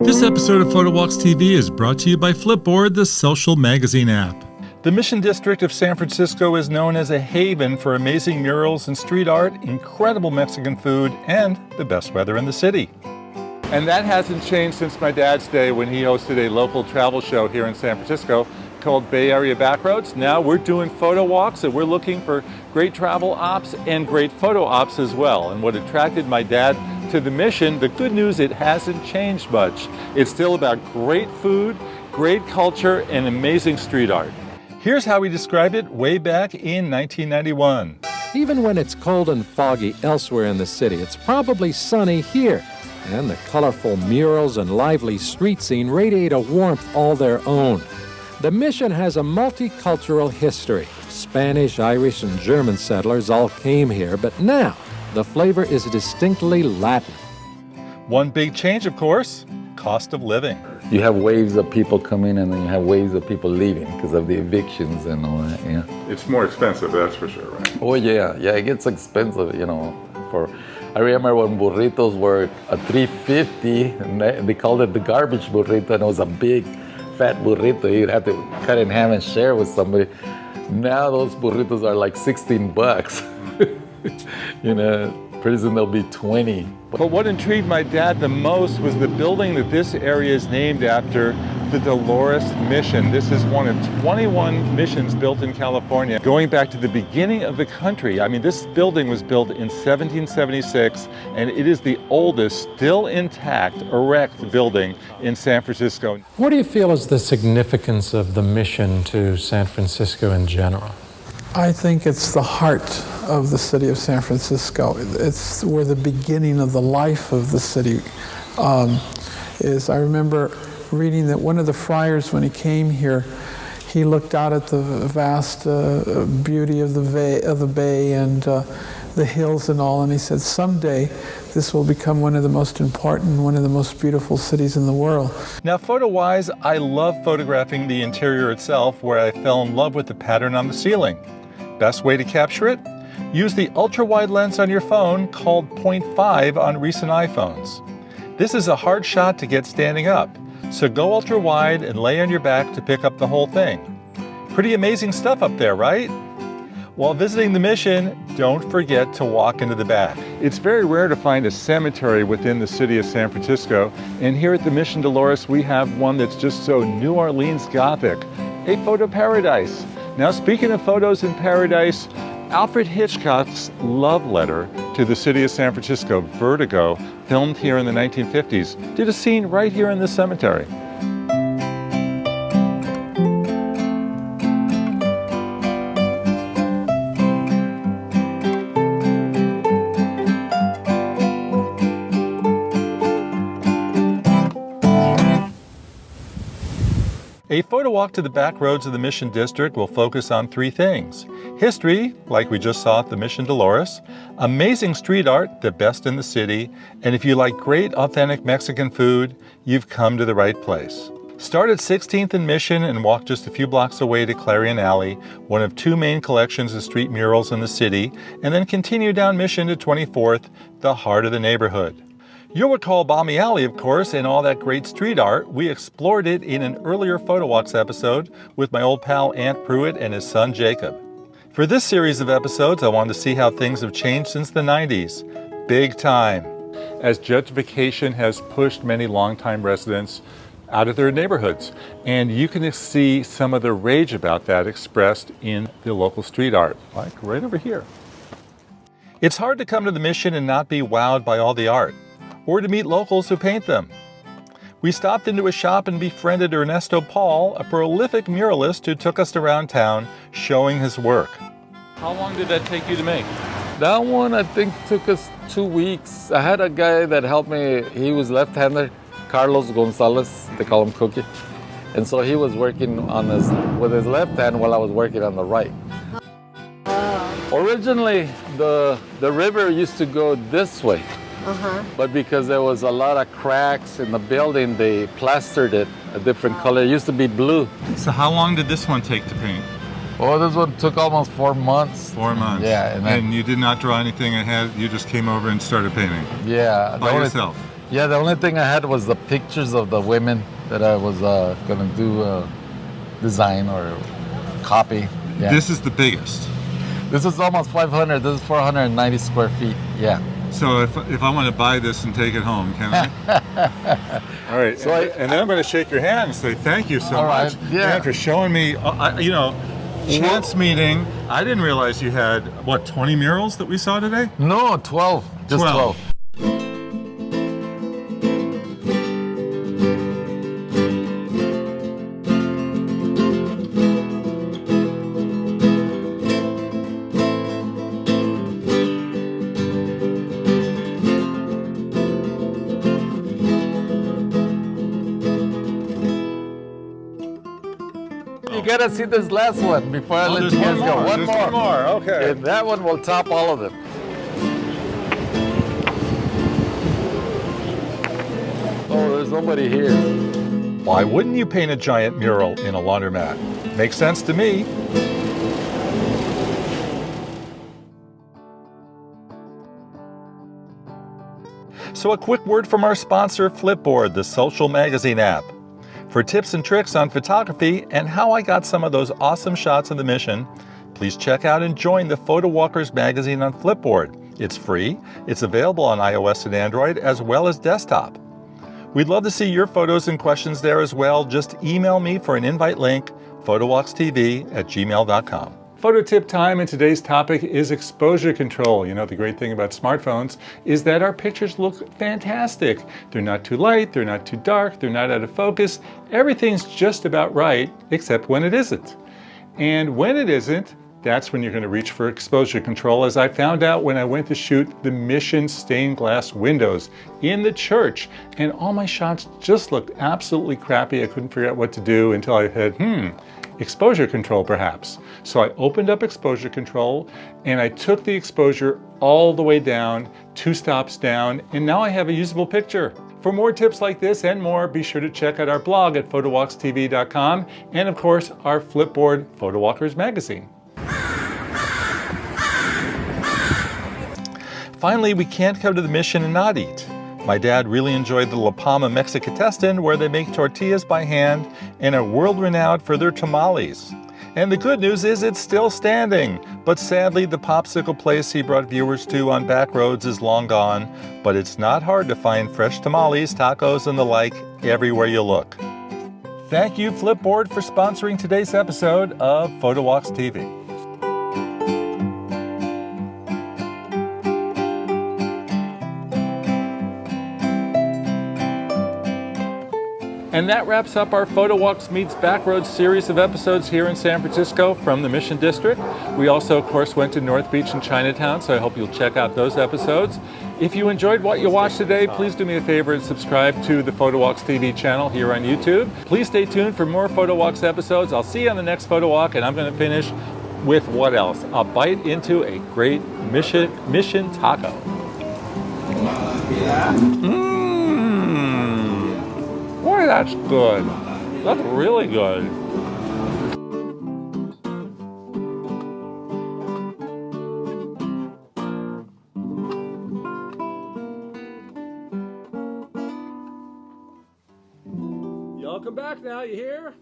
This episode of Photowalks TV is brought to you by Flipboard, the social magazine app. The Mission District of San Francisco is known as a haven for amazing murals and street art, incredible Mexican food, and the best weather in the city. And that hasn't changed since my dad's day when he hosted a local travel show here in San Francisco called Bay Area Backroads. Now we're doing photo walks and we're looking for great travel ops and great photo ops as well. And what attracted my dad to the Mission, the good news, it hasn't changed much. It's still about great food, great culture, and amazing street art. Here's how we described it way back in 1991. Even when it's cold and foggy elsewhere in the city, it's probably sunny here. And the colorful murals and lively street scene radiate a warmth all their own. The Mission has a multicultural history. Spanish, Irish, and German settlers all came here, but now the flavor is distinctly Latin. One big change, of course, cost of living. You have waves of people coming and then you have waves of people leaving because of the evictions and all that, yeah. It's more expensive, that's for sure, right? Oh yeah, it gets expensive, you know. I remember when burritos were a $3.50 and they called it the garbage burrito, and it was a big fat burrito. You'd have to cut it in half and share with somebody. Now those burritos are like $16. You know, pretty soon they'll be 20. But what intrigued my dad the most was the building that this area is named after, the Delores Mission. This is one of 21 missions built in California, going back to the beginning of the country. I mean, this building was built in 1776, and it is the oldest, still intact, erect building in San Francisco. What do you feel is the significance of the Mission to San Francisco in general? I think it's the heart of the city of San Francisco. It's where the beginning of the life of the city is. I remember reading that one of the friars, when he came here, he looked out at the vast beauty of the bay and the hills and all, and he said, someday this will become one of the most important, one of the most beautiful cities in the world. Now, photo-wise, I love photographing the interior itself, where I fell in love with the pattern on the ceiling. Best way to capture it? Use the ultra-wide lens on your phone called 0.5 on recent iPhones. This is a hard shot to get standing up, so go ultra-wide and lay on your back to pick up the whole thing. Pretty amazing stuff up there, right? While visiting the Mission, don't forget to walk into the back. It's very rare to find a cemetery within the city of San Francisco, and here at the Mission Delores, we have one that's just so New Orleans Gothic, a photo paradise. Now, speaking of photos in paradise, Alfred Hitchcock's love letter to the city of San Francisco, Vertigo, filmed here in the 1950s, did a scene right here in this cemetery. A photo walk to the back roads of the Mission District will focus on three things. History, like we just saw at the Mission Delores, amazing street art, the best in the city, and if you like great authentic Mexican food, you've come to the right place. Start at 16th and Mission and walk just a few blocks away to Clarion Alley, one of two main collections of street murals in the city, and then continue down Mission to 24th, the heart of the neighborhood. You'll recall Balmy Alley, of course, and all that great street art. We explored it in an earlier Photowalks episode with my old pal Ant Pruitt and his son Jacob. For this series of episodes, I wanted to see how things have changed since the 90s. Big time. As gentrification has pushed many longtime residents out of their neighborhoods. And you can see some of the rage about that expressed in the local street art, like right over here. It's hard to come to the Mission and not be wowed by all the art, or to meet locals who paint them. We stopped into a shop and befriended Ernesto, a prolific muralist who took us around town showing his work. How long did that take you to make? That one I think took us 2 weeks. I had a guy that helped me. He was left-hander, Carlos Gonzalez, they call him Cookie. And so he was working with his left hand while I was working on the right. Originally, the river used to go this way. But because there was a lot of cracks in the building, they plastered it a different color. It used to be blue. So how long did this one take to paint? Oh, this one took almost 4 months. 4 months. Yeah. And you did not draw anything ahead? You just came over and started painting? Yeah. By yourself? Yeah, the only thing I had was the pictures of the women that I was gonna do design or copy. Yeah. This is the biggest. This is almost 500. This is 490 square feet. Yeah. So if I want to buy this and take it home, can I? All right. So and then I'm going to shake your hand and say thank you so All much, right, yeah. man, for showing me. Chance meeting. I didn't realize you had 20 murals that we saw today. No, 12. Just 12. You gotta see this last one before I let you guys go. One more. Okay. And that one will top all of them. Oh, there's nobody here. Why wouldn't you paint a giant mural in a laundromat? Makes sense to me. So a quick word from our sponsor, Flipboard, the social magazine app. For tips and tricks on photography and how I got some of those awesome shots of the mission, please check out and join the Photowalkers magazine on Flipboard. It's free, it's available on iOS and Android as well as desktop. We'd love to see your photos and questions there as well. Just email me for an invite link, photowalkstv@gmail.com. Photo tip time, and today's topic is exposure control. You know, the great thing about smartphones is that our pictures look fantastic. They're not too light, they're not too dark, they're not out of focus. Everything's just about right, except when it isn't. And when it isn't, that's when you're going to reach for exposure control, as I found out when I went to shoot the Mission stained glass windows in the church. And all my shots just looked absolutely crappy. I couldn't figure out what to do until I had, exposure control perhaps. So I opened up exposure control and I took the exposure all the way down, 2 stops down, and now I have a usable picture. For more tips like this and more, be sure to check out our blog at photowalkstv.com and of course our Flipboard Photowalkers magazine. Finally, we can't come to the Mission and not eat. My dad really enjoyed the La Palma Mexicatesten, where they make tortillas by hand and are world-renowned for their tamales. And the good news is it's still standing, but sadly the popsicle place he brought viewers to on Backroads is long gone, but it's not hard to find fresh tamales, tacos, and the like everywhere you look. Thank you, Flipboard, for sponsoring today's episode of Photowalks TV. And that wraps up our Photowalks Meets Backroads series of episodes here in San Francisco from the Mission District. We also, of course, went to North Beach and Chinatown, so I hope you'll check out those episodes. If you enjoyed what you watched today, please do me a favor and subscribe to the Photowalks TV channel here on YouTube. Please stay tuned for more Photowalks episodes. I'll see you on the next Photowalk, and I'm going to finish with what else? A bite into a great Mission taco. Boy, that's good. That's really good. Y'all come back now, you hear?